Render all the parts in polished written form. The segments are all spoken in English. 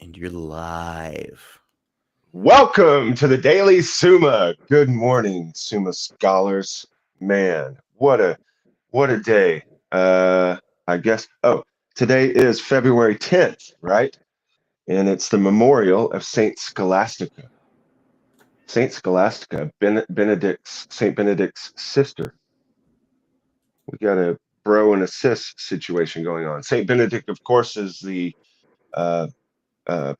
And you're live. Welcome to the Daily Summa. Good morning, Summa scholars. Man, what a day. I guess today is February 10th, right? And it's the memorial of Saint Scholastica. Saint Scholastica, Saint Benedict's sister. We got a bro and a sis situation going on. Saint Benedict, of course, is the uh, uh,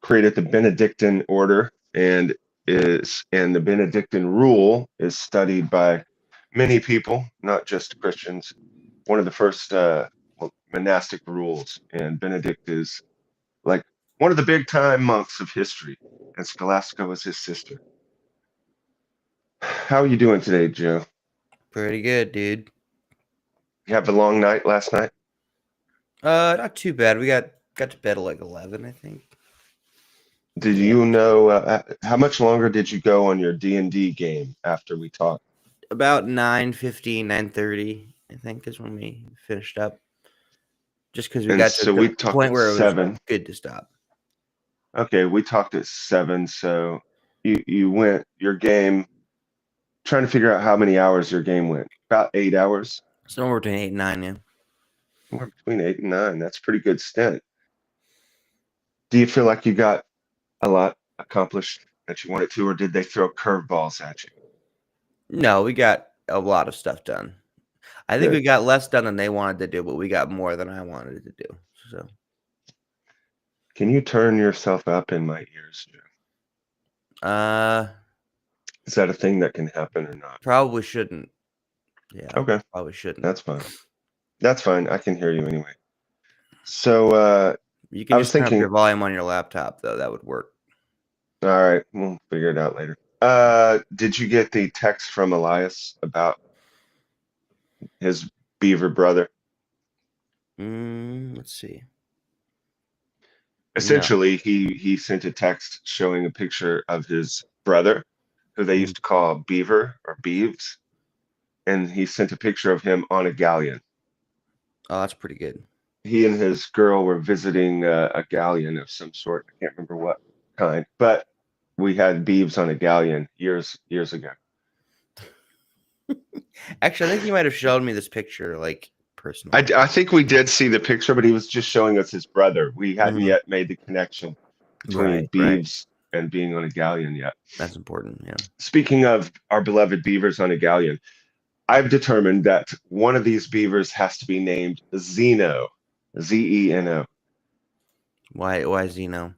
created the Benedictine order and the Benedictine rule is studied by many people, not just Christians. One of the first monastic rules, and Benedict is like one of the big time monks of history, and Scholastica was his sister. How are you doing today, Joe? Pretty good, dude. You have a long night last night? Not too bad. We got to bed at like 11, I think. Did Yeah. you know how much longer did you go on your D&D game after we talked? About 9:15, 9:30, I think is when we finished up. Just because we And got to so the we talked point at where it was 7. good to stop. Okay, we talked at 7, so you went your game trying to figure out how many hours your game went. About 8 hours. Somewhere between 8 and 9, yeah. Somewhere between 8 and 9. That's a pretty good stint. Do you feel like you got a lot accomplished that you wanted to, or did they throw curveballs at you? No, we got a lot of stuff done. I think we Good. got less done than they wanted to do, but we got more than I wanted to do. So, Can you turn yourself up in my ears, Joe? uh, Is that a thing that can happen or not? probably shouldn't. Yeah, Okay, probably shouldn't. that's fine. That's fine. I can hear you anyway. So You I can was just turn up thinking, your volume on your laptop, though. That would work. all right, we'll figure it out later. Did you get the text from Elias about his beaver brother? Let's see. No. Essentially, he sent a text showing a picture of his brother, who they Mm. used to call Beaver or Beeves, and he sent a picture of him on a galleon. Oh, that's pretty good. He and his girl were visiting a galleon of some sort. I can't remember what kind, but we had Beeves on a galleon years ago. Actually, I think you might have shown me this picture, like, personally. I think we did see the picture, but he was just showing us his brother. We hadn't Hmm. yet made the connection between Right, right. Beeves and being on a galleon yet. That's important, yeah. Speaking of our beloved beavers on a galleon, I've determined that one of these beavers has to be named Zeno, Zeno. Why Zeno?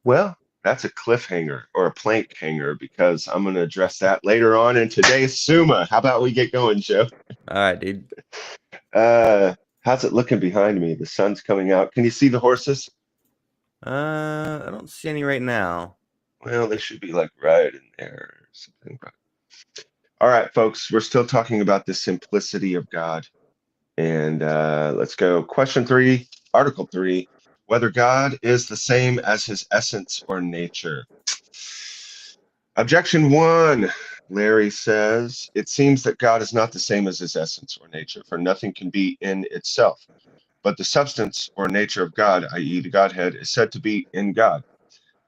Well, that's a cliffhanger or a plank hanger because I'm going to address that later on in today's Summa. How about we get going, Joe? All right, dude. How's it looking behind me? The sun's coming out. Can you see the horses? I don't see any right now. Well, they should be like right in there or something. All right, folks, we're still talking about the simplicity of God. And let's go. Question 3, Article 3, whether God is the same as his essence or nature. Objection 1, Larry says, it seems that God is not the same as his essence or nature, for nothing can be in itself. But the substance or nature of God, i.e., the Godhead, is said to be in God.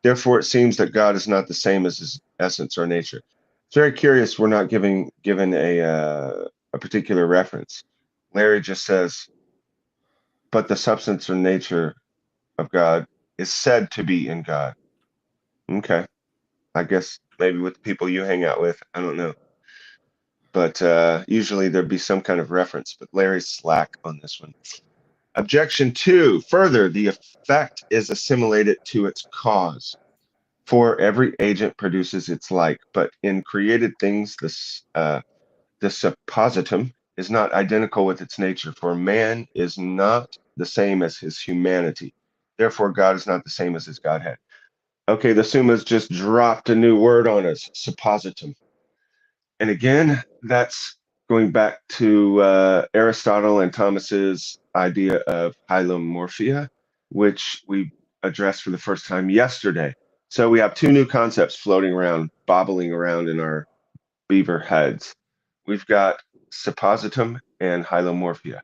Therefore, it seems that God is not the same as his essence or nature. It's very curious we're not given a particular reference. Larry just says, but the substance or nature of God is said to be in God. Okay. I guess maybe with the people you hang out with, I don't know. But usually there'd be some kind of reference, but Larry's slack on this one. Objection 2, further, the effect is assimilated to its cause. For every agent produces its like, but in created things, the suppositum is not identical with its nature, for man is not the same as his humanity. Therefore, God is not the same as his Godhead. Okay, the Summa's just dropped a new word on us, suppositum. And again, that's going back to Aristotle and Thomas's idea of hylomorphia, which we addressed for the first time yesterday. So we have two new concepts floating around, bobbling around in our beaver heads. We've got suppositum and hylomorphia.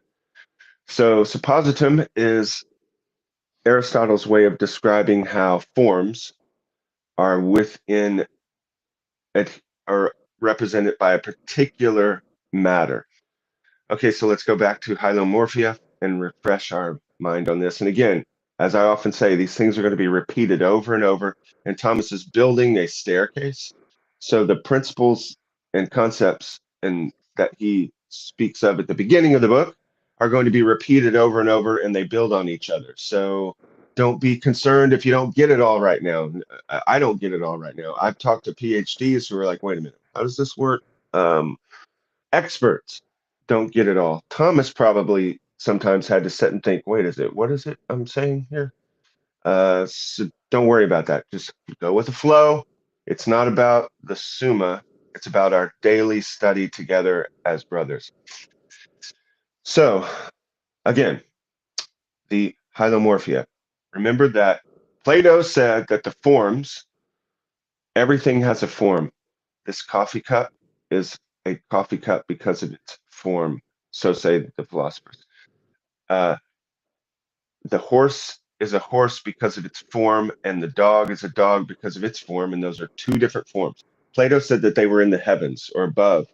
So suppositum is Aristotle's way of describing how forms are within it, are represented by a particular matter. Okay, so let's go back to hylomorphia and refresh our mind on this. And again, as I often say, these things are going to be repeated over and over. And Thomas is building a staircase. So the principles and concepts and that he speaks of at the beginning of the book are going to be repeated over and over, and they build on each other. So don't be concerned if you don't get it all right now. I don't get it all right now. I've talked to PhDs who are like, wait a minute, how does this work? Experts don't get it all. Thomas probably sometimes had to sit and think, wait, what is it I'm saying here? So don't worry about that. Just go with the flow. It's not about the Summa. It's about our daily study together as brothers. So again, the hylomorphia. Remember that Plato said that the forms, everything has a form. This coffee cup is a coffee cup because of its form. So say the philosophers. Uh, the horse is a horse because of its form, and the dog is a dog because of its form, and those are two different forms. Plato said that they were in the heavens or above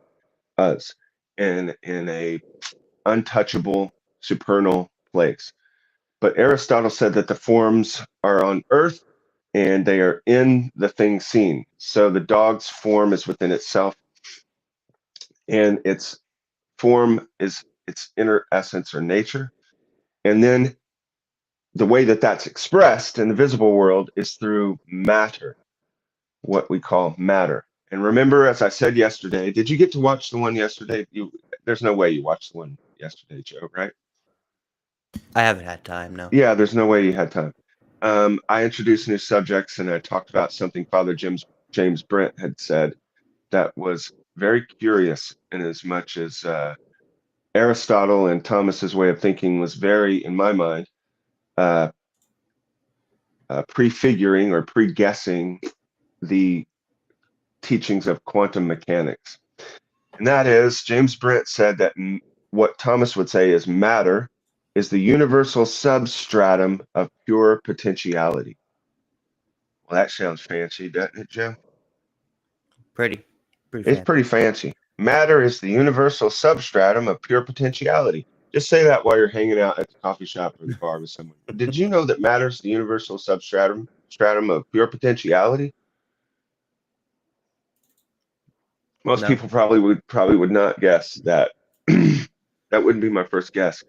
us in a untouchable supernal place. But Aristotle said that the forms are on earth and they are in the thing seen. So the dog's form is within itself, and its form is its inner essence or nature. And then the way that that's expressed in the visible world is through matter, what we call matter. And remember, as I said yesterday, did you get to watch the one yesterday? There's no way you watched the one yesterday, Joe, right? I haven't had time, no. Yeah, there's no way you had time. I introduced new subjects and I talked about something Father James Brent had said that was very curious, in as much as Aristotle and Thomas's way of thinking was very, in my mind, uh, prefiguring or pre-guessing the teachings of quantum mechanics. And that is, James Brent said that what Thomas would say is matter is the universal substratum of pure potentiality. Well, that sounds fancy, doesn't it, Joe? Pretty It's fancy. pretty fancy. Matter is the universal substratum of pure potentiality. Just say that while you're hanging out at the coffee shop or the bar with someone. Did you know that matter is the universal substratum of pure potentiality? Most No. people probably would not guess that. That wouldn't be my first guess.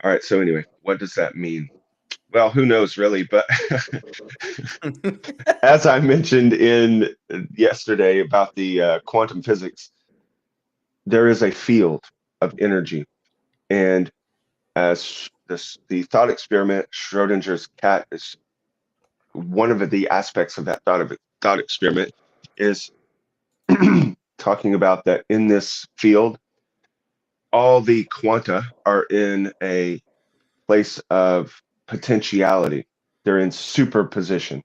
All right, so anyway, what does that mean? Well, who knows really, but as I mentioned in yesterday about the quantum physics, there is a field of energy, and as the thought experiment, Schrodinger's cat, is one of the aspects of that thought experiment is talking about that in this field, all the quanta are in a place of potentiality. They're in superposition.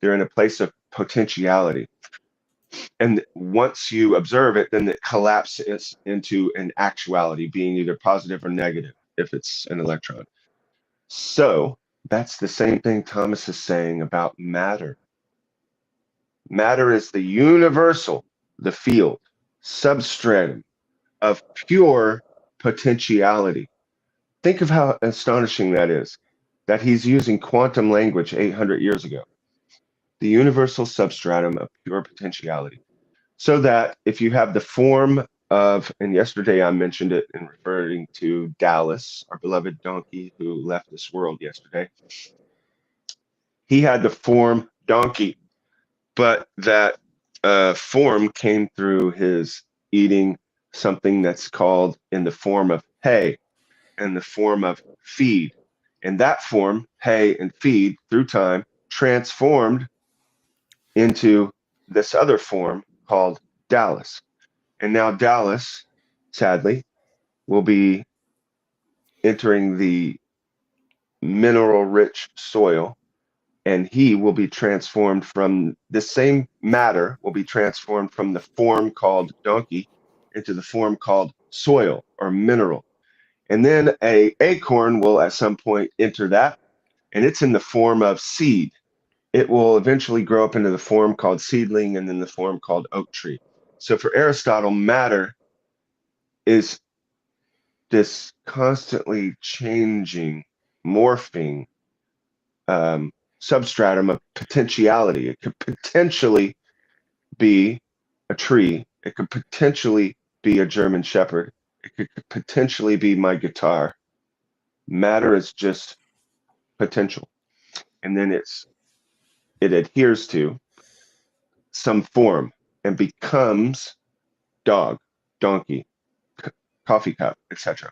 They're in a place of potentiality. And once you observe it, then it collapses into an actuality, being either positive or negative if it's an electron. So that's the same thing Thomas is saying about matter. Matter is the universal, the field, substratum of pure potentiality. Think of how astonishing that is, that he's using quantum language 800 years ago. The universal substratum of pure potentiality. So that if you have the form of, and yesterday I mentioned it in referring to Dallas, our beloved donkey who left this world yesterday, he had the form donkey, but that form came through his eating something that's called in the form of hay, in the form of feed. And that form, hay and feed, through time, transformed into this other form called Dallas. And now Dallas, sadly, will be entering the mineral rich soil, and he will be transformed from the same matter, will be transformed from the form called donkey into the form called soil or mineral. And then a acorn will at some point enter that, and it's in the form of seed. It will eventually grow up into the form called seedling and then the form called oak tree. So for Aristotle, matter is this constantly changing, morphing substratum of potentiality. It could potentially be a tree. It could potentially be a German Shepherd. It could potentially be my guitar. Matter is just potential. And then it adheres to some form and becomes dog, donkey, coffee cup, etc.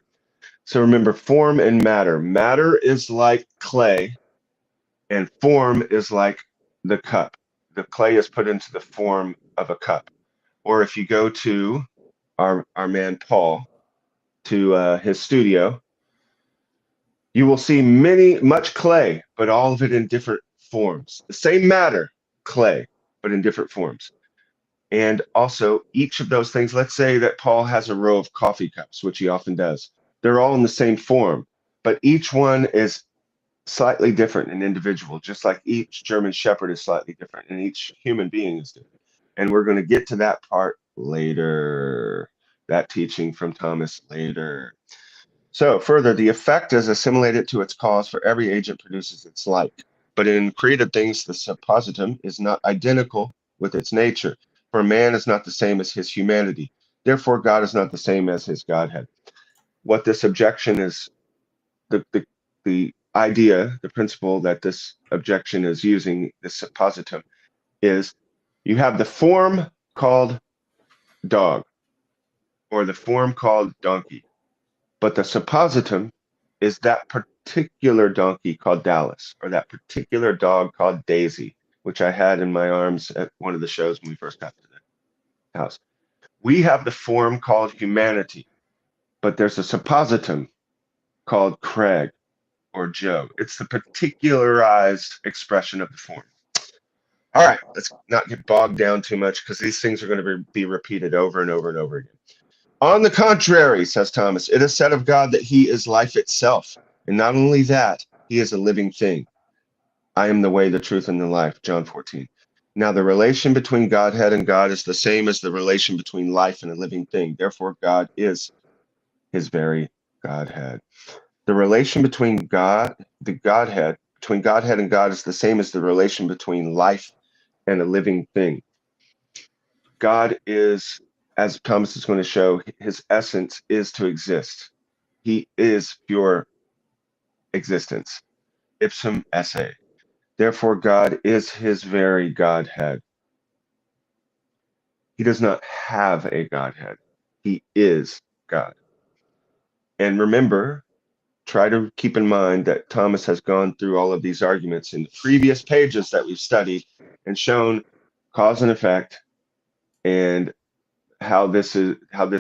So remember, form and matter. Matter is like clay, and form is like the cup. The clay is put into the form of a cup. Or if you go to our man Paul, to his studio, you will see much clay, but all of it in different forms. The same matter, clay, but in different forms. And also, each of those things, let's say that Paul has a row of coffee cups, which he often does. They're all in the same form, but each one is slightly different and individual, just like each German Shepherd is slightly different and each human being is different. And we're going to get to that part later, that teaching from Thomas later. So further, the effect is assimilated to its cause, for every agent produces its like. But in created things, the suppositum is not identical with its nature, for man is not the same as his humanity. Therefore, God is not the same as his Godhead. What this objection is, the idea, the principle that this objection is using, this suppositum, is you have the form called dog or the form called donkey, but the suppositum is that particular donkey called Dallas or that particular dog called Daisy, which I had in my arms at one of the shows when we first got to the house. We have the form called humanity, but there's a suppositum called Craig or Joe. It's the particularized expression of the form. All right, let's not get bogged down too much because these things are going to be repeated over and over and over again. On the contrary, says Thomas, it is said of God that he is life itself. And not only that, he is a living thing. I am the way, the truth, and the life, John 14. Now, the relation between Godhead and God is the same as the relation between life and a living thing. Therefore, God is his very Godhead. The relation between God, the Godhead, between Godhead and God is the same as the relation between life and a living thing. God is, as Thomas is going to show, his essence is to exist. He is pure existence, ipsum esse. Therefore, God is his very Godhead. He does not have a Godhead. He is God. And remember, try to keep in mind that Thomas has gone through all of these arguments in the previous pages that we've studied and shown cause and effect and how this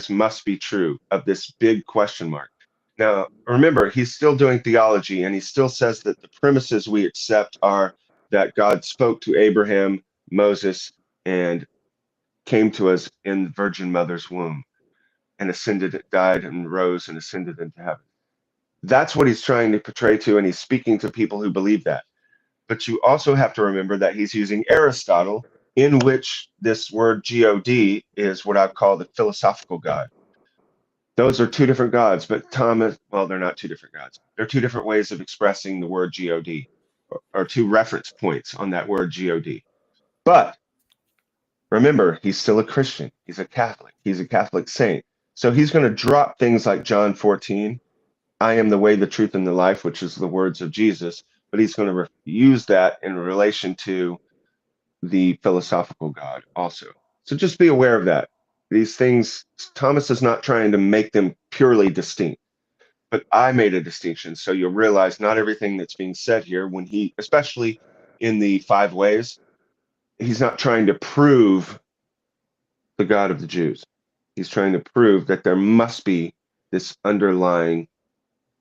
must be true of this big question mark. Now, remember, he's still doing theology and he still says that the premises we accept are that God spoke to Abraham, Moses, and came to us in the Virgin Mother's womb and ascended, died, and rose and ascended into heaven. That's what he's trying to portray to, and he's speaking to people who believe that. But you also have to remember that he's using Aristotle, in which this word God is what I call the philosophical God. Those are two different gods, but Thomas, well, they're not two different gods. They're two different ways of expressing the word God, or two reference points on that word God. But remember, he's still a Christian. He's a Catholic. He's a Catholic saint. So he's going to drop things like John 14, I am the way, the truth, and the life, which is the words of Jesus, but he's going to use that in relation to the philosophical God also. So just be aware of that. These things, Thomas is not trying to make them purely distinct, but I made a distinction. So you'll realize not everything that's being said here, when he, especially in the five ways, he's not trying to prove the God of the Jews. He's trying to prove that there must be this underlying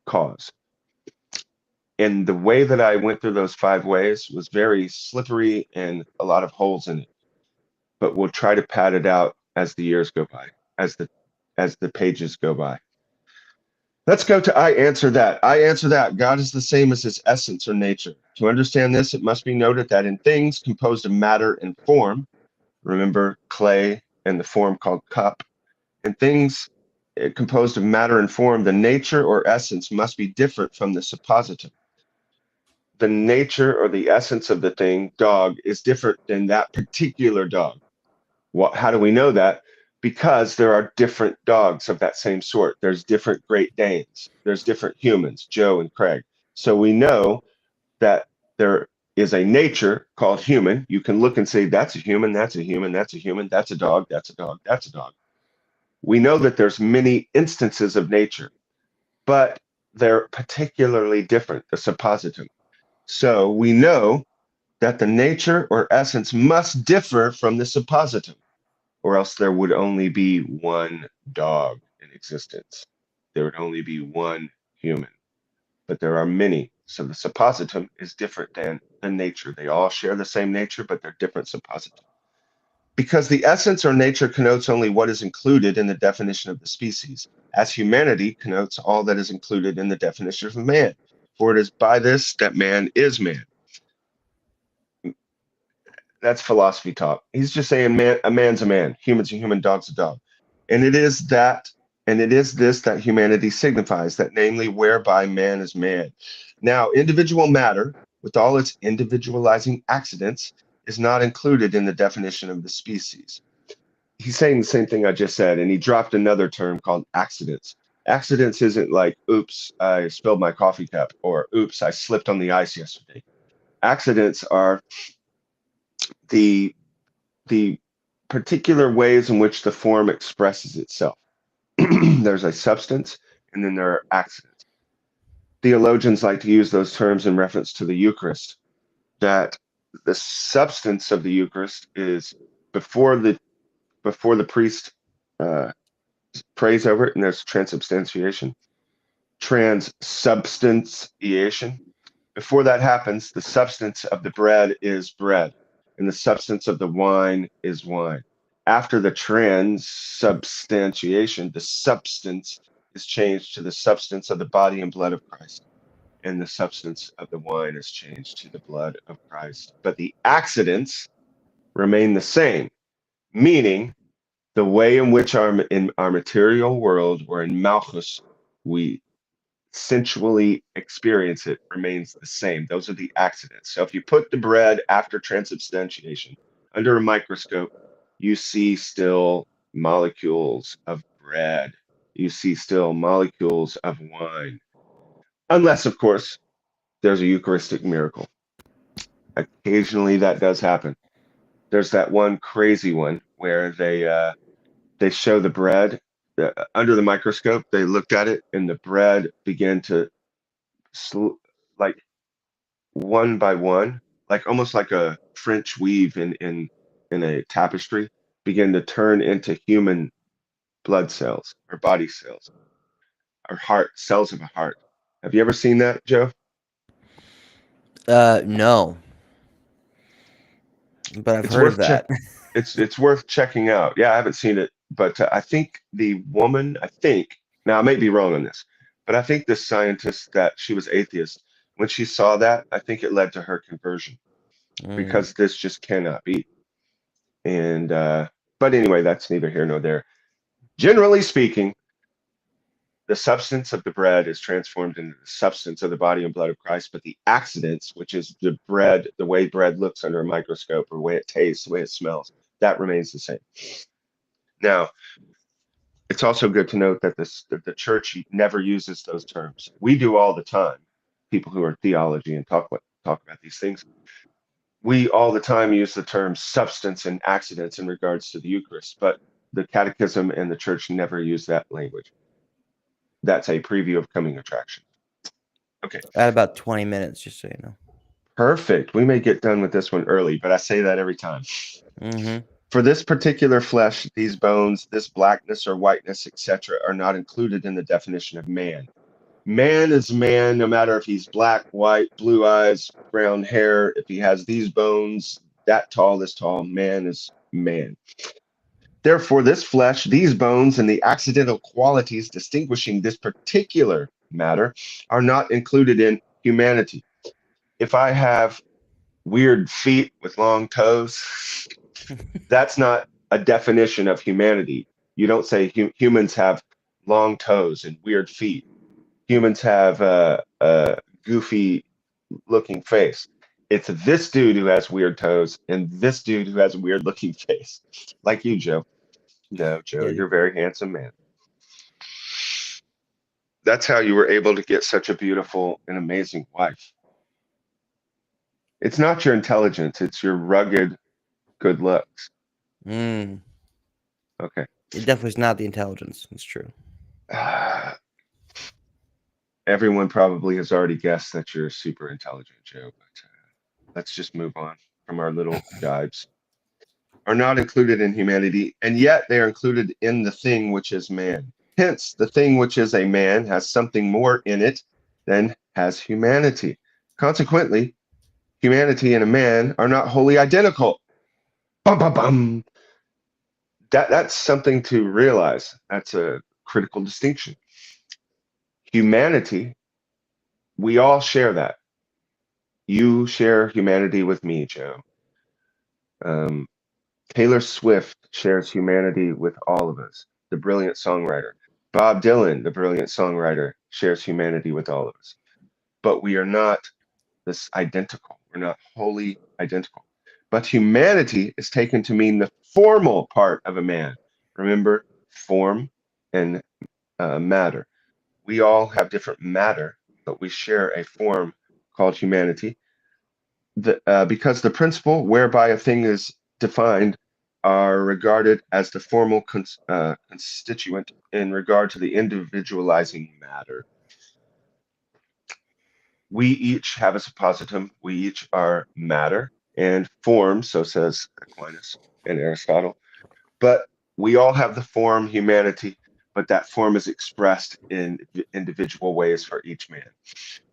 cause. And the way that I went through those five ways was very slippery and a lot of holes in it. But we'll try to pad it out as the years go by, as the pages go by. Let's go to I answer that. I answer that. God is the same as his essence or nature. To understand this, it must be noted that in things composed of matter and form, remember clay and the form called cup, in things composed of matter and form, the nature or essence must be different from the suppositum. The nature or the essence of the thing, dog, is different than that particular dog. How do we know that? Because there are different dogs of that same sort. There's different Great Danes. There's different humans, Joe and Craig. So we know that there is a nature called human. You can look and say, that's a human, that's a human, that's a human, that's a dog, that's a dog, that's a dog. We know that there's many instances of nature, but they're particularly different, the suppositum. So we know that the nature or essence must differ from the suppositum, or else there would only be one dog in existence. There would only be one human, but there are many. So the suppositum is different than the nature. They all share the same nature, but they're different suppositum. Because the essence or nature connotes only what is included in the definition of the species, as humanity connotes all that is included in the definition of man. For it is by this that man is man. That's philosophy talk. He's just saying man, a man's a man, human's a human, dog's a dog. And it is that, and it is this that humanity signifies, that namely whereby man is man. Now, individual matter, with all its individualizing accidents, is not included in the definition of the species. He's saying the same thing I just said, and he dropped another term called accidents. Accidents isn't like, oops, I spilled my coffee cup, or oops, I slipped on the ice yesterday. Accidents are the the particular ways in which the form expresses itself. There's a substance, and then there are accidents. Theologians like to use those terms in reference to the Eucharist, that the substance of the Eucharist is before the priest uh, prays over it, and there's transubstantiation, transubstantiation. Before that happens, the substance of the bread is bread, and the substance of the wine is wine. After the transubstantiation, the substance is changed to the substance of the body and blood of Christ, and the substance of the wine is changed to the blood of Christ. But the accidents remain the same, meaning the way in which in our material world, or in Malchus, we sensually experience it remains the same. Those are the accidents. So if you put the bread after transubstantiation under a microscope, you see still molecules of bread. You see still molecules of wine. Unless, of course, there's a Eucharistic miracle. Occasionally that does happen. There's that one crazy one where they show the bread under the microscope. They looked at it, and the bread began to like one by one, like almost like a French weave in a tapestry, begin to turn into human blood cells or body cells or heart cells of a heart. Have you ever seen that, Joe? No, but I've It's heard of worth check. that. It's worth checking out. Yeah, I haven't seen it, but I think the woman. I think now I may be wrong on this, but I think this scientist, that she was atheist, when she saw that, I think it led to her conversion, Mm. because this just cannot be. And but anyway, that's neither here nor there. Generally speaking, the substance of the bread is transformed into the substance of the body and blood of Christ, but the accidents, which is the bread, the way bread looks under a microscope, or the way it tastes, the way it smells, that remains the same. Now, it's also good to note that that the church never uses those terms. We do all the time. People who are theology and talk about these things, we all the time use the term substance and accidents in regards to the Eucharist, but the Catechism and the Church never use that language. That's a preview of coming attraction. Okay, At about 20 minutes, just so you know. perfect. We may get done with this one early, but I say that every time. Mm-hmm. For this particular flesh, these bones, this blackness or whiteness, etc., are not included in the definition of man. Man is man, no matter if he's black, white, blue eyes, brown hair. If he has these bones, that tall, this tall, man is man. Therefore, this flesh, these bones, and the accidental qualities distinguishing this particular matter are not included in humanity. If I have weird feet with long toes, that's not a definition of humanity. You don't say humans have long toes and weird feet. Humans have a goofy looking face. It's this dude who has weird toes and this dude who has a weird looking face, like you, Joe. No, Joe, Yeah, you're a very handsome man. That's how you were able to get such a beautiful and amazing wife. It's not your intelligence, it's your rugged good looks. mm, Okay. it definitely is not the intelligence. It's true. Everyone probably has already guessed that you're super intelligent, Joe, but let's just move on from our little jibes. Are not included in humanity, and yet they are included in the thing which is man. Hence, the thing which is a man has something more in it than has humanity. Consequently, humanity and a man are not wholly identical. Bum, bum, bum. That's something to realize. That's a critical distinction. Humanity, we all share that. You share humanity with me, Joe. Um, Taylor Swift shares humanity with all of us, the brilliant songwriter. Bob Dylan, the brilliant songwriter, shares humanity with all of us. But we are not this identical. We're not wholly identical. But humanity is taken to mean the formal part of a man. Remember, form and matter. We all have different matter, but we share a form called humanity. Because the principle whereby a thing is defined are regarded as the formal constituent in regard to the individualizing matter. We each have a suppositum, we each are matter and form, so says Aquinas and Aristotle, but we all have the form humanity, but that form is expressed in individual ways for each man.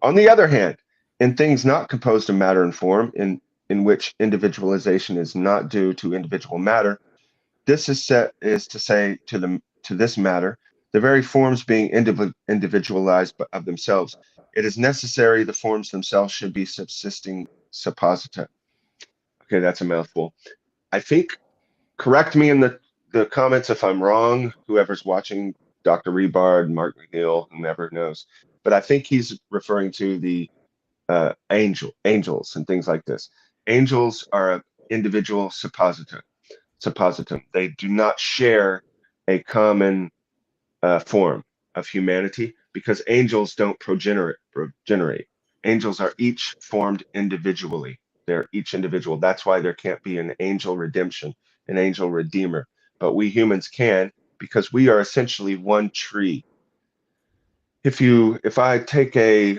On the other hand, in things not composed of matter and form, in which individualization is not due to individual matter, this is to say to this matter, the very forms being individualized of themselves, it is necessary the forms themselves should be subsisting supposita. Okay, that's a mouthful. I think, correct me in the comments if I'm wrong, whoever's watching, Dr. Rebard, Mark McNeil, whomever knows. But I think he's referring to the angels and things like this. Angels are an individual suppositum. They do not share a common form of humanity because angels don't progenerate. Angels are each formed individually. They're each individual. That's why there can't be an angel redemption, an angel redeemer. But we humans can because we are essentially one tree. If I take a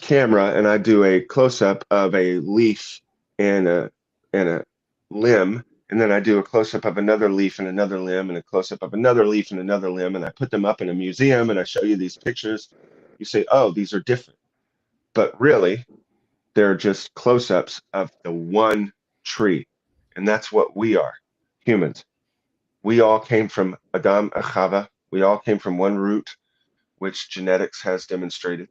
camera and I do a close up of a leaf and a limb, and then I do a close up of another leaf and another limb and a close up of another leaf and another limb, and I put them up in a museum and I show you these pictures, you say, "Oh, these are different." But really, they're just close ups of the one tree. And that's what we are, humans. We all came from Adam and Chava. We all came from one root, which genetics has demonstrated.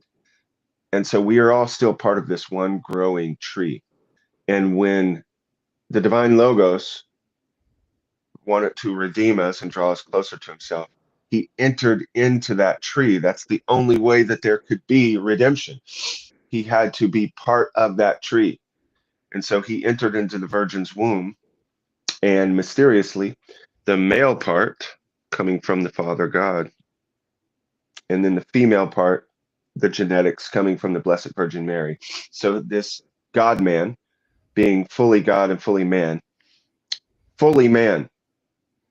And so we are all still part of this one growing tree. And when the divine logos wanted to redeem us and draw us closer to himself, he entered into that tree. That's the only way that there could be redemption. He had to be part of that tree. And so he entered into the virgin's womb, and mysteriously, the male part coming from the Father God, and then the female part, the genetics coming from the Blessed Virgin Mary. So this God man, being fully God and fully man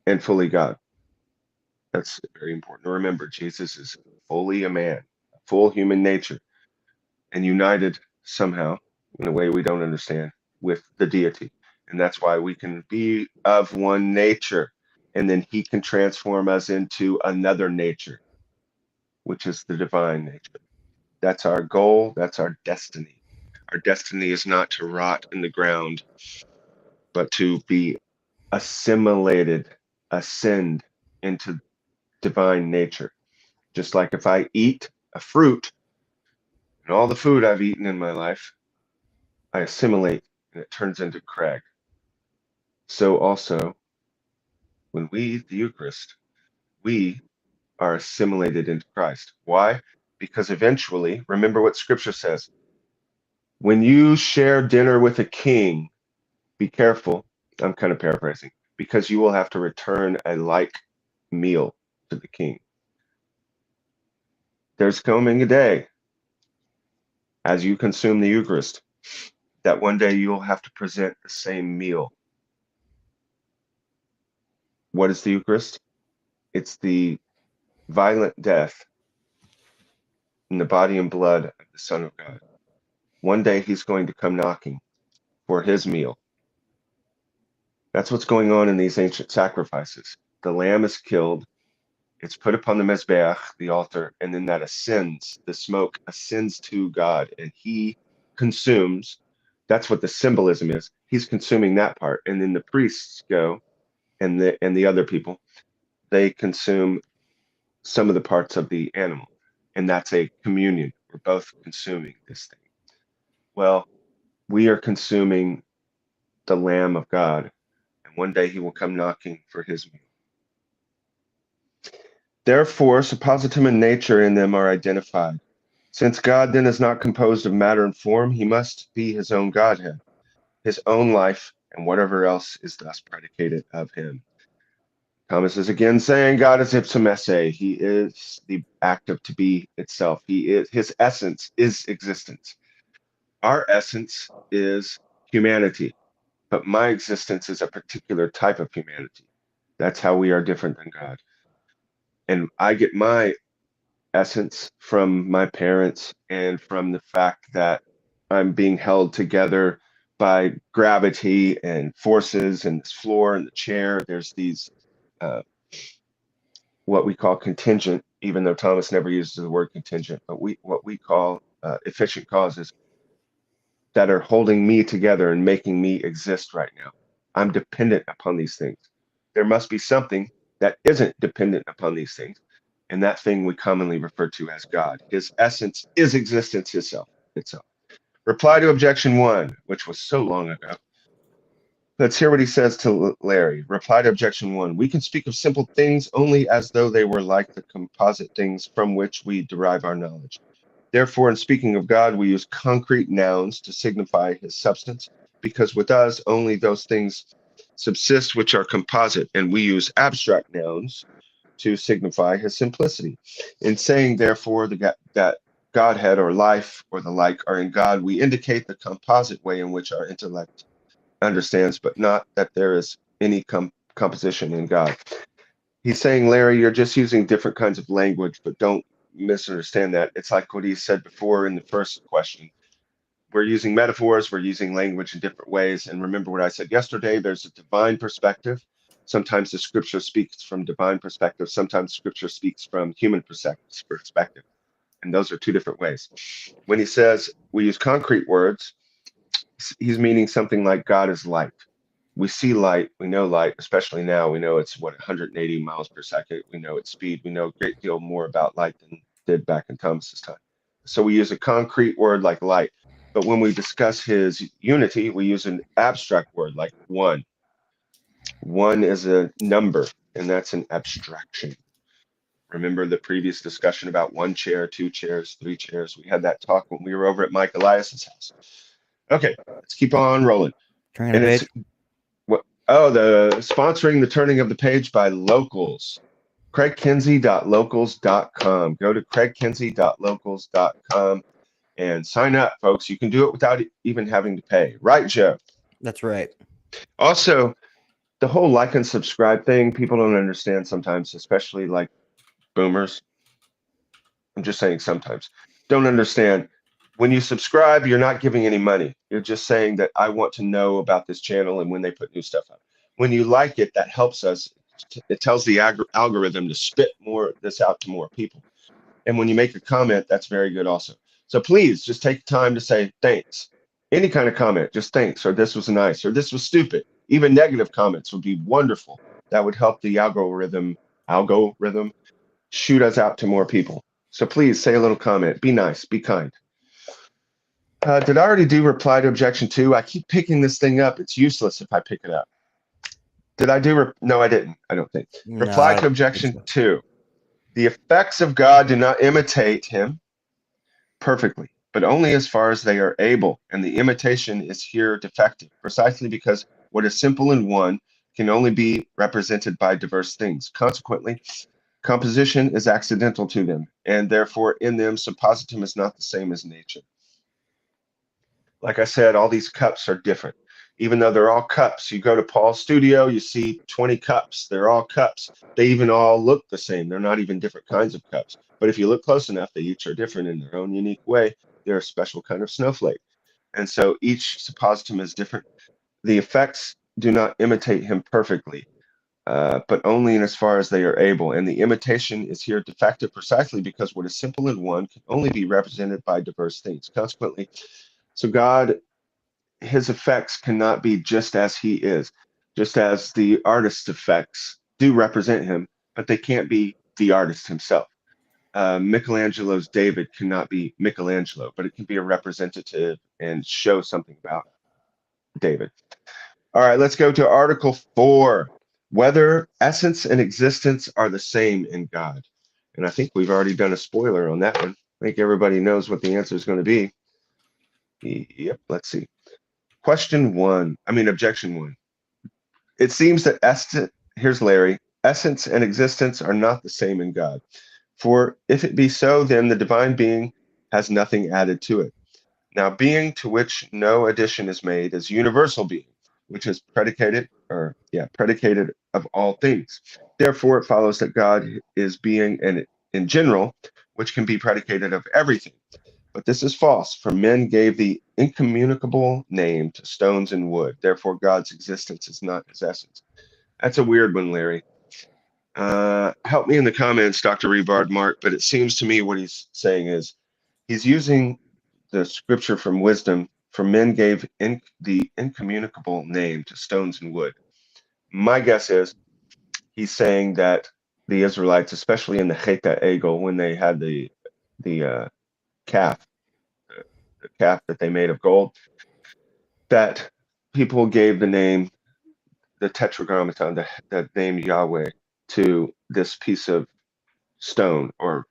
and fully God. That's very important to remember. Jesus is fully a man, full human nature, and united somehow in a way we don't understand with the deity. And that's why we can be of one nature, and then he can transform us into another nature, which is the divine nature. That's our goal, that's our destiny. Our destiny is not to rot in the ground, but to be assimilated, ascend into divine nature. Just like if I eat a fruit, and all the food I've eaten in my life, I assimilate and it turns into Craig. So also, when we eat the Eucharist, we are assimilated into Christ. Why? Because eventually, remember what Scripture says, when you share dinner with a king, be careful. I'm kind of paraphrasing, because you will have to return a like meal to the king. There's coming a day, as you consume the Eucharist, that one day you'll have to present the same meal. What is the Eucharist? It's the violent death in the body and blood of the Son of God. One day he's going to come knocking for his meal. That's what's going on in these ancient sacrifices. The lamb is killed, it's put upon the mezbeach, the altar, and then that ascends, the smoke ascends to God, and he consumes. That's what the symbolism is. He's consuming that part. And then the priests go, and the other people, they consume some of the parts of the animal. And that's a communion. We're both consuming this thing. Well, we are consuming the Lamb of God, and one day he will come knocking for his meal. Therefore, suppositum and nature in them are identified. Since God then is not composed of matter and form, he must be his own Godhead, his own life, and whatever else is thus predicated of him. Thomas is again saying God is ipsum esse. He is the act of to be itself. He is, his essence is existence. Our essence is humanity, but my existence is a particular type of humanity. That's how we are different than God. And I get my essence from my parents and from the fact that I'm being held together by gravity and forces and this floor and the chair. There's these what we call contingent, even though Thomas never uses the word contingent, but what we call efficient causes that are holding me together and making me exist right now. I'm dependent upon these things. There must be something that isn't dependent upon these things, and that thing we commonly refer to as God. His essence is existence itself. Reply to objection 1, which was so long ago. Let's hear what he says to Larry. Reply to objection 1. We can speak of simple things only as though they were like the composite things from which we derive our knowledge. Therefore, in speaking of God, we use concrete nouns to signify his substance, because with us only those things subsist which are composite, and we use abstract nouns to signify his simplicity. In saying, therefore, that Godhead or life or the like are in God, we indicate the composite way in which our intellect understands, but not that there is any composition in God. He's saying, Larry, you're just using different kinds of language, but don't misunderstand that. It's like what he said before in the first question. We're using metaphors, we're using language in different ways. And remember what I said yesterday, there's a divine perspective. Sometimes the scripture speaks from divine perspective. Sometimes scripture speaks from human perspective. And those are two different ways. When he says we use concrete words, he's meaning something like God is light. We see light, we know light, especially now, we know it's 180 miles per second. We know its speed. We know a great deal more about light than did back in Thomas's time. So we use a concrete word like light. But when we discuss his unity, we use an abstract word like one. One is a number, and that's an abstraction. Remember the previous discussion about 1 chair, 2 chairs, 3 chairs? We had that talk when we were over at Mike Elias's house. Okay, let's keep on rolling. Turning And the it's page. the sponsoring the turning of the page by Locals. CraigKinsey.locals.com. Go to CraigKinsey.locals.com and sign up, folks. You can do it without even having to pay. Right, Joe? That's right. Also, the whole like and subscribe thing, people don't understand sometimes, especially like boomers. I'm just saying sometimes. Don't understand. When you subscribe, you're not giving any money. You're just saying that I want to know about this channel and when they put new stuff up. When you like it, that helps us. It tells the algorithm to spit more this out to more people. And when you make a comment, that's very good also. So please just take time to say thanks. Any kind of comment, just thanks, or this was nice, or this was stupid. Even negative comments would be wonderful. That would help the algorithm shoot us out to more people. So please say a little comment. Be nice. Be kind. Did I already do reply to objection 2? I keep picking this thing up. It's useless if I pick it up. Did I do? No, I didn't. I don't think. No, Reply I to don't objection think so. 2. The effects of God do not imitate him perfectly, but only as far as they are able, and the imitation is here defective, precisely because what is simple in one can only be represented by diverse things. Consequently, composition is accidental to them, and therefore in them suppositum is not the same as nature. Like I said, all these cups are different. Even though they're all cups, you go to Paul's studio, you see 20 cups. They're all cups. They even all look the same. They're not even different kinds of cups. But if you look close enough, they each are different in their own unique way. They're a special kind of snowflake. And so each suppositum is different. The effects do not imitate him perfectly, but only in as far as they are able. And the imitation is here defective precisely because what is simple in one can only be represented by diverse things. Consequently, so God, his effects cannot be just as he is, just as the artist's effects do represent him, but they can't be the artist himself. Michelangelo's David cannot be Michelangelo, but it can be a representative and show something about David. All right, let's go to Article 4, whether essence and existence are the same in God. And I think we've already done a spoiler on that one. I think everybody knows what the answer is going to be. Yep, let's see. Objection 1. It seems that here's Larry, essence and existence are not the same in God. For if it be so, then the divine being has nothing added to it. Now, being to which no addition is made is universal being, which is predicated of all things. Therefore, it follows that God is being in general, which can be predicated of everything. But this is false, for men gave the incommunicable name to stones and wood. Therefore, God's existence is not his essence. That's a weird one, Larry. Help me in the comments, Dr. Rebard, Mark, but it seems to me what he's saying is he's using the scripture from wisdom, for men gave the incommunicable name to stones and wood. My guess is he's saying that the Israelites, especially in the Cheta Egel, when they had the calf, the calf that they made of gold, that people gave the name, the tetragrammaton, the name Yahweh, to this piece of stone or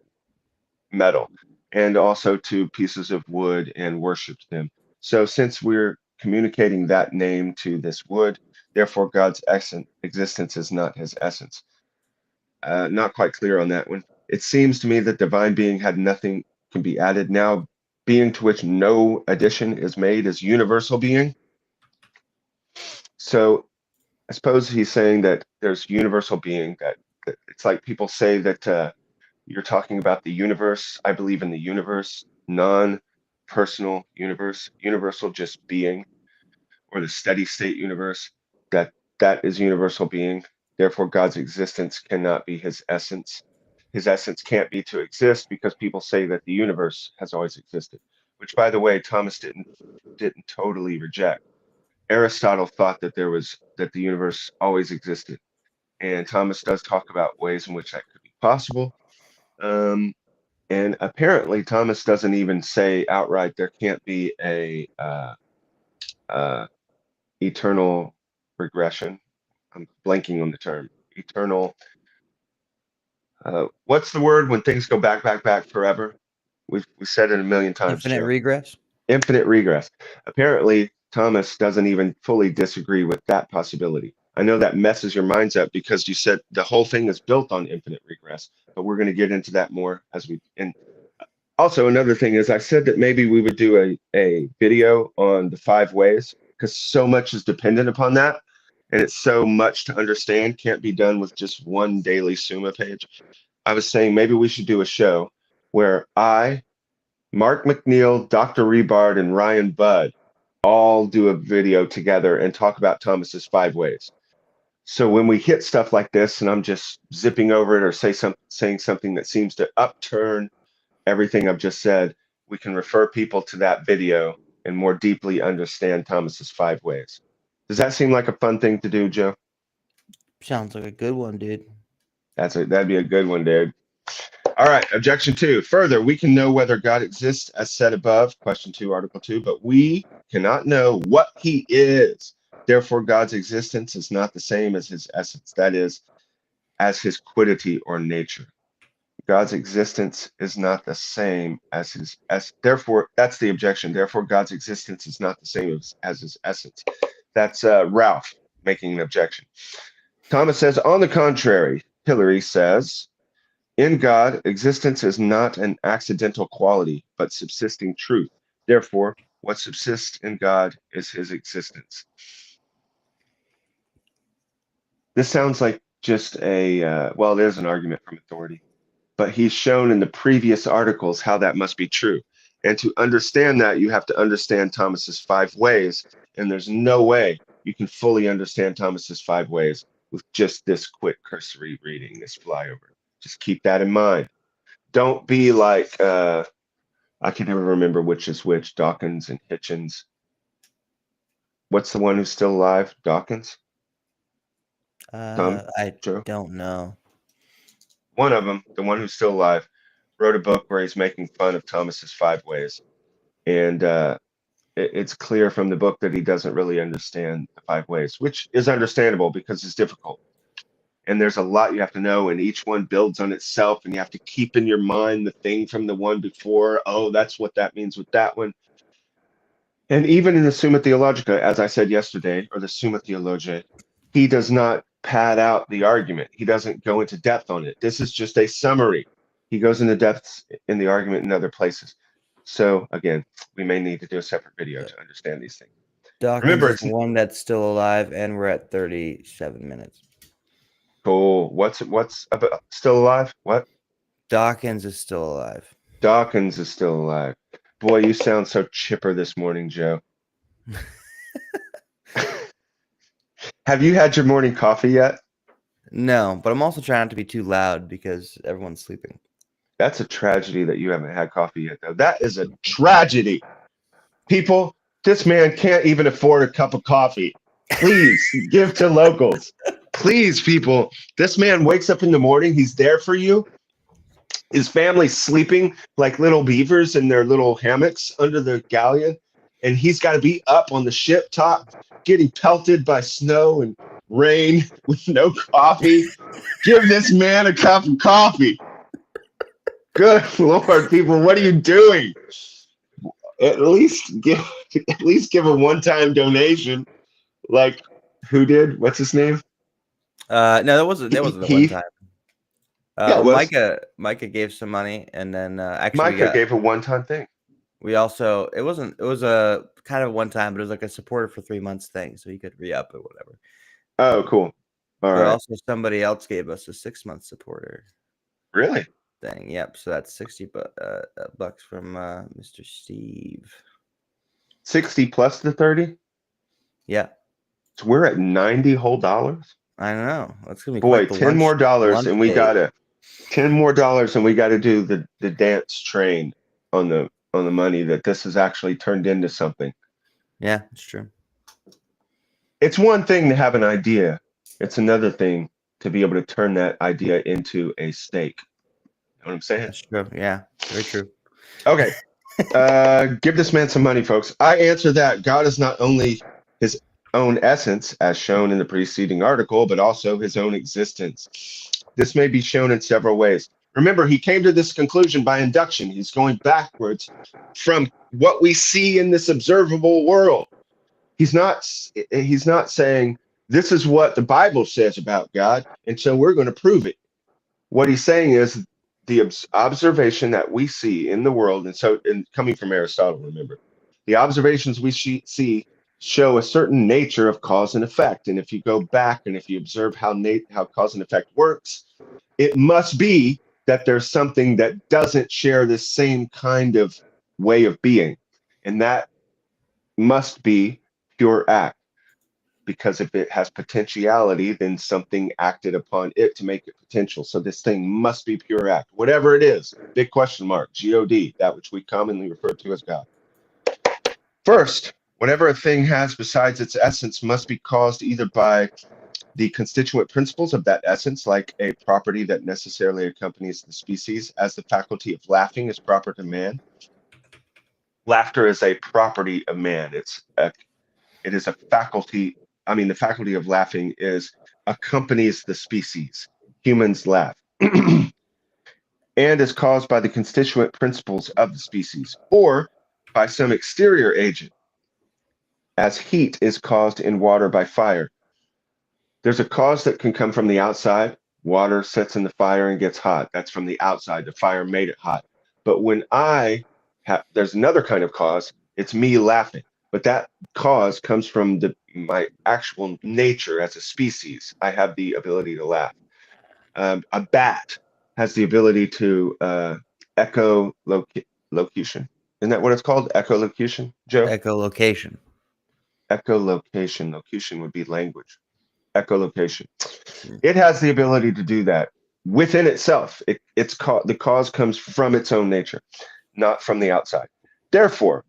metal, and also to pieces of wood and worshiped them. So since we're communicating that name to this wood, therefore God's existence is not his essence. Not quite clear on that one. It seems to me that divine being had nothing can be added. Now, being to which no addition is made is universal being. So I suppose he's saying that there's universal being, that it's like people say that you're talking about the universe. I believe in the universe, non-personal universe, universal just being, or the steady state universe, that is universal being. Therefore, God's existence cannot be his essence. His essence can't be to exist because people say that the universe has always existed, which, by the way, Thomas didn't totally reject. Aristotle thought that the universe always existed, and Thomas does talk about ways in which that could be possible. And apparently, Thomas doesn't even say outright there can't be a eternal regression. I'm blanking on the term. Eternal. What's the word when things go back forever? We said it a million times, Infinite Joe. regress. Infinite regress. Apparently, Thomas doesn't even fully disagree with that possibility. I know that messes your minds up because you said the whole thing is built on infinite regress, but we're going to get into that more as we. And also, another thing is I said that maybe we would do a video on the 5 ways because so much is dependent upon that. And it's so much to understand, can't be done with just one Daily Summa page. I was saying maybe we should do a show where I, Mark McNeil, Dr. Rebard, and Ryan Budd all do a video together and talk about Thomas's 5 ways. So when we hit stuff like this and I'm just zipping over it or saying something that seems to upturn everything I've just said, we can refer people to that video and more deeply understand Thomas's 5 ways. Does that seem like a fun thing to do, Joe? Sounds like a good one, dude. That'd be a good one, dude. All right, objection 2. Further, we can know whether God exists as said above, question 2, article 2, but we cannot know what he is. Therefore, God's existence is not the same as his essence, that is, as his quiddity or nature. God's existence is not the same as his essence. Therefore, that's the objection. Therefore, God's existence is not the same as his essence. That's Ralph making an objection. Thomas says, on the contrary, Hilary says, in God, existence is not an accidental quality, but subsisting truth. Therefore, what subsists in God is his existence. This sounds like just well, there's an argument from authority, but he's shown in the previous articles how that must be true. And to understand that, you have to understand Thomas's 5 ways, and there's no way you can fully understand Thomas's 5 ways with just this quick cursory reading, this flyover. Just keep that in mind. Don't be like, I can never remember which is which, Dawkins and Hitchens. What's the one who's still alive? Dawkins? Tom? I Joe? don't know. One of them, the one who's still alive, wrote a book where he's making fun of Thomas's 5 ways. And it's clear from the book that he doesn't really understand the 5 ways, which is understandable because it's difficult. And there's a lot you have to know, and each one builds on itself, and you have to keep in your mind the thing from the one before. Oh, that's what that means with that one. And even in the Summa Theologica, as I said yesterday, or the Summa Theologiae, he does not pad out the argument. He doesn't go into depth on it. This is just a summary. He goes into depths in the argument in other places. So again, we may need to do a separate video to understand these things. Dawkins Remember, is the one that's still alive, and we're at 37 minutes. Cool. What's still alive? What? Dawkins is still alive. Dawkins is still alive. Boy, you sound so chipper this morning, Joe. Have you had your morning coffee yet? No, but I'm also trying not to be too loud because everyone's sleeping. That's a tragedy that you haven't had coffee yet, though. That is a tragedy. People, this man can't even afford a cup of coffee. Please give to locals. Please, people. This man wakes up in the morning. He's there for you. His family's sleeping like little beavers in their little hammocks under the galleon. And he's got to be up on the ship top, getting pelted by snow and rain with no coffee. Give this man a cup of coffee. Good Lord, people, what are you doing? At least give a one-time donation, like who did? What's his name? No, that wasn't a one time. Yeah, it was. Micah gave some money, and then actually Micah gave a one-time thing. We also it was a kind of one time, but it was like a supporter for 3 months thing, so you could re-up or whatever. Oh, cool. All right. Also, somebody else gave us a 6-month supporter. Really? Thing. Yep. So that's $60 bucks from Mr. Steve. 60 plus the 30? Yeah. So we're at 90 whole dollars. I don't know. That's gonna be boy. $10 more and we gotta $10 more and we gotta do the dance train on the money that this has actually turned into something. Yeah, it's true. It's one thing to have an idea. It's another thing to be able to turn that idea into a stake. You know what I'm saying? That's true. Yeah, very true. Okay. Give this man some money, folks. I answer that God is not only his own essence, as shown in the preceding article, but also his own existence. This may be shown in several ways. Remember, he came to this conclusion by induction. He's going backwards from what we see in this observable world. He's not saying this is what the Bible says about God, and so we're going to prove it. What he's saying is the observation that we see in the world, and coming from Aristotle, remember, the observations we see show a certain nature of cause and effect. And if you go back and if you observe how cause and effect works, it must be that there's something that doesn't share the same kind of way of being. And that must be pure act. Because if it has potentiality, then something acted upon it to make it potential. So this thing must be pure act, whatever it is. Big question mark, God, that which we commonly refer to as God. First, whatever a thing has besides its essence must be caused either by the constituent principles of that essence, like a property that necessarily accompanies the species, as the faculty of laughing is proper to man. Laughter is a property of man. It is a faculty. I mean, the faculty of laughing accompanies the species. Humans laugh. And is caused by the constituent principles of the species, or by some exterior agent, as heat is caused in water by fire. There's a cause that can come from the outside. Water sets in the fire and gets hot. That's from the outside. The fire made it hot. But when there's another kind of cause. It's me laughing. But that cause comes from my actual nature as a species. I have the ability to laugh. A bat has the ability to echolocation. Isn't that what it's called? Echolocation, Joe? Echolocation. Echolocation. Locution would be language. Echolocation. It has the ability to do that within itself. The cause comes from its own nature, not from the outside. Therefore,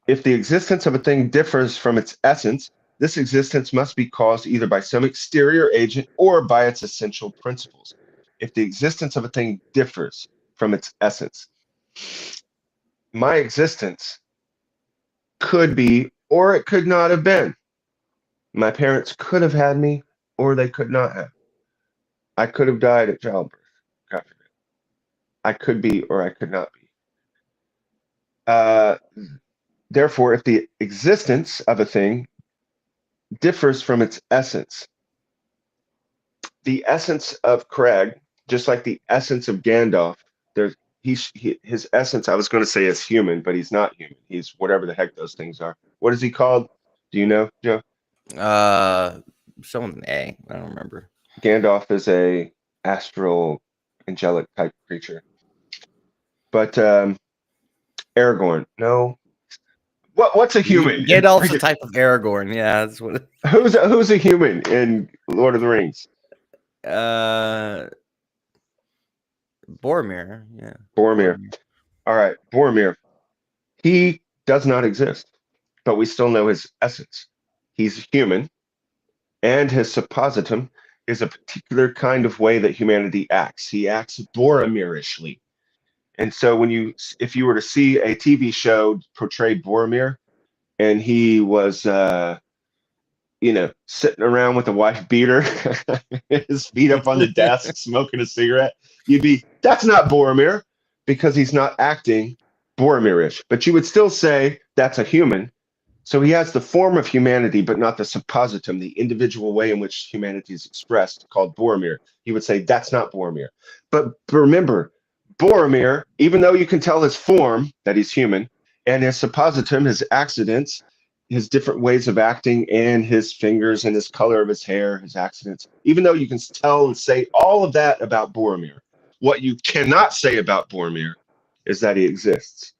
if the existence of a thing differs from its essence, this existence must be caused either by some exterior agent or by its essential principles. If the existence of a thing differs from its essence, my existence could be, or it could not have been. My parents could have had me, or they could not have. I could have died at childbirth. God forbid. I could be, or I could not be. Therefore, if the existence of a thing differs from its essence, the essence of Craig, just like the essence of Gandalf, his essence, I was going to say is human, but he's not human. He's whatever the heck those things are. What is he called? Do you know, Joe? Someone A. I don't remember. Gandalf is a astral angelic type creature. But Aragorn, no. What's a human? Gandalf's a type of Aragorn. Yeah, that's what. Who's a human in Lord of the Rings? Boromir. Yeah. Boromir. All right, Boromir. He does not exist, but we still know his essence. He's human, and his suppositum is a particular kind of way that humanity acts. He acts Boromirishly. And so if you were to see a TV show portray Boromir, and he was, sitting around with a wife beater, his feet up on the desk, smoking a cigarette, that's not Boromir, because he's not acting Boromirish. But you would still say that's a human. So he has the form of humanity, but not the suppositum, the individual way in which humanity is expressed, called Boromir. He would say that's not Boromir. But remember, Boromir, even though you can tell his form that he's human, and his suppositum, his accidents, his different ways of acting, and his fingers and his color of his hair, his accidents, even though you can tell and say all of that about Boromir, what you cannot say about Boromir is that he exists,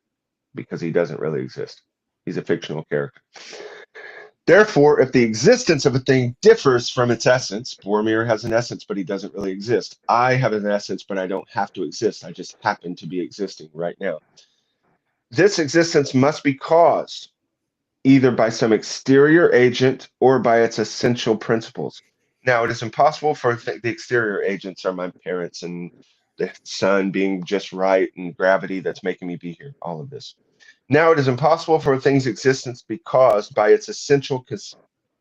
because he doesn't really exist. He's a fictional character. Therefore, if the existence of a thing differs from its essence, Boromir has an essence, but he doesn't really exist. I have an essence, but I don't have to exist. I just happen to be existing right now. This existence must be caused either by some exterior agent or by its essential principles. Now, it is impossible for the exterior agents are my parents and the sun being just right and gravity that's making me be here, all of this. Now, it is impossible for a thing's existence to be caused by its essential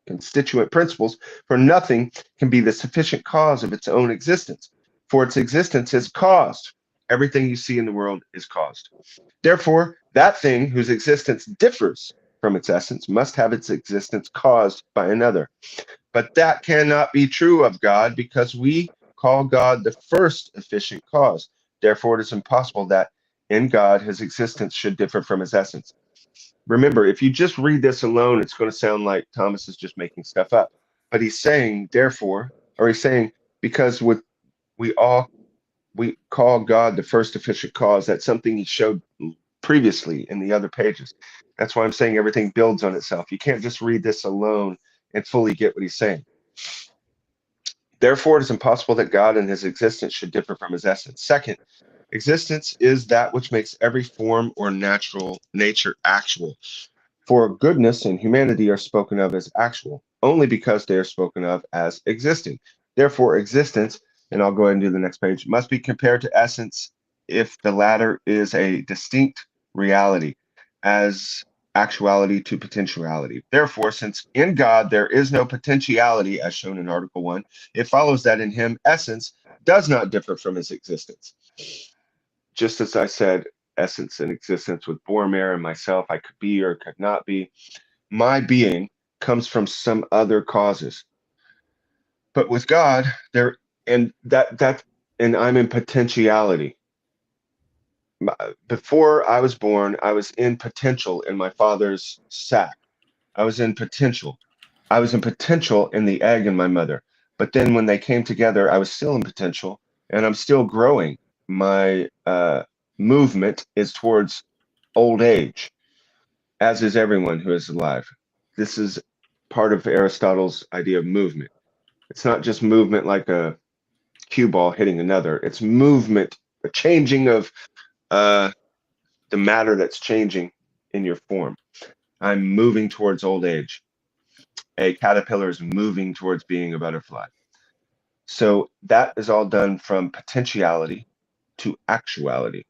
constituent principles, for nothing can be the sufficient cause of its own existence, for its existence is caused. Everything you see in the world is caused. Therefore, that thing whose existence differs from its essence must have its existence caused by another. But that cannot be true of God, because we call God the first efficient cause. Therefore, it is impossible that in God his existence should differ from his essence. Remember, if you just read this alone, it's going to sound like Thomas is just making stuff up. But he's saying, therefore, or he's saying, because we call God the first efficient cause. That's something he showed previously in the other pages. That's why I'm saying everything builds on itself. You can't just read this alone and fully get what he's saying. Therefore, it is impossible that God and his existence should differ from his essence. Second, existence is that which makes every form or natural nature actual. For goodness and humanity are spoken of as actual. only because they are spoken of as existing. Therefore, existence, and I'll go ahead and do the next page, must be compared to essence if the latter is a distinct reality, as actuality to potentiality. Therefore, since in God there is no potentiality, as shown in Article 1, it follows that in him essence does not differ from his existence. Just as I said, essence and existence with Boromir and myself, I could be or could not be. My being comes from some other causes. But with God, there and that and I'm in potentiality. Before I was born, I was in potential in my father's sac. I was in potential. I was in potential in the egg in my mother. But then when they came together, I was still in potential and I'm still growing. My movement is towards old age, as is everyone who is alive. This is part of Aristotle's idea of movement. It's not just movement like a cue ball hitting another, it's movement, a changing of uh, the matter that's changing in your form. I'm moving towards old age. A caterpillar is moving towards being a butterfly. So that is all done from potentiality to actuality.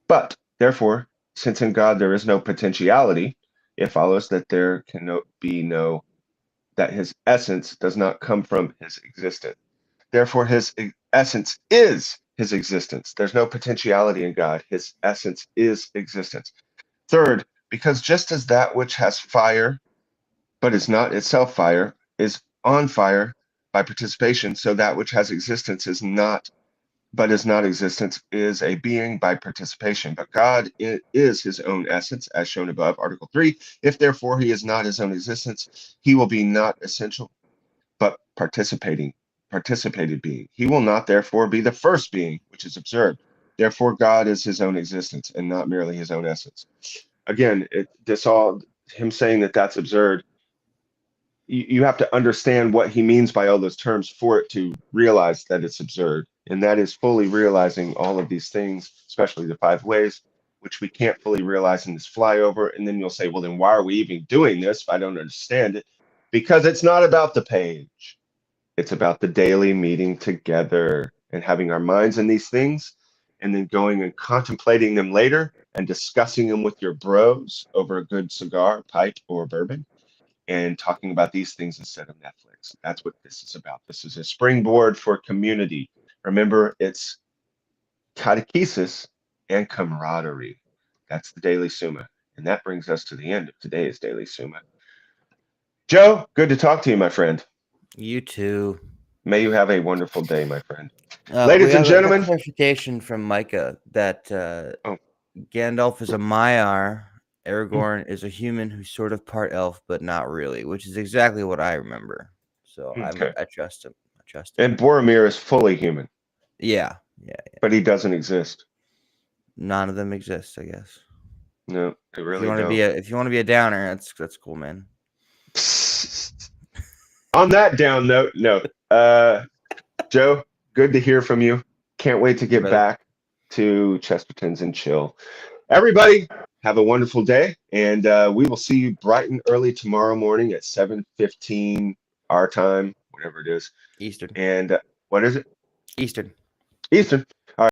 But therefore, since in God there is no potentiality, it follows that there cannot be no, that his essence does not come from his existence. Therefore, his essence is his existence. There's no potentiality in God. His essence is existence. Third, because just as that which has fire, but is not itself fire, is on fire by participation, so that which has existence is not, but is not existence, is a being by participation. But God is his own essence, as shown above, Article 3. If therefore he is not his own existence, he will be not essential, but participated being. He will not therefore be the first being, which is absurd. Therefore, God is his own existence and not merely his own essence. Again, him saying that that's absurd. You have to understand what he means by all those terms for it to realize that it's absurd. And that is fully realizing all of these things, especially the five ways, which we can't fully realize in this flyover. And then you'll say, well, then why are we even doing this if I don't understand it? Because it's not about the page. It's about the daily meeting together and having our minds in these things and then going and contemplating them later and discussing them with your bros over a good cigar, pipe, or bourbon and talking about these things instead of Netflix. That's what this is about. This is a springboard for community. Remember, it's catechesis and camaraderie. That's the Daily Summa. And that brings us to the end of today's Daily Summa. Joe, good to talk to you, my friend. You too. May you have a wonderful day, my friend. We Ladies and got gentlemen. clarification from Micah that Oh, Gandalf is a Maiar. mm, Aragorn is a human who's sort of part elf, but not really, which is exactly what I remember. So okay. I trust him. I trust him. And Boromir is fully human, Yeah. but he doesn't exist. None of them exist, I guess. No, they If really you want to don't. be a downer, that's cool, man. On that down note, no. Joe, good to hear from you. Can't wait to Hey, get brother. back to Chesterton's and chill. Everybody, have a wonderful day, and we will see you bright and early tomorrow morning at 7:15 our time, whatever it is. Eastern. And what is it? Eastern. Eastern.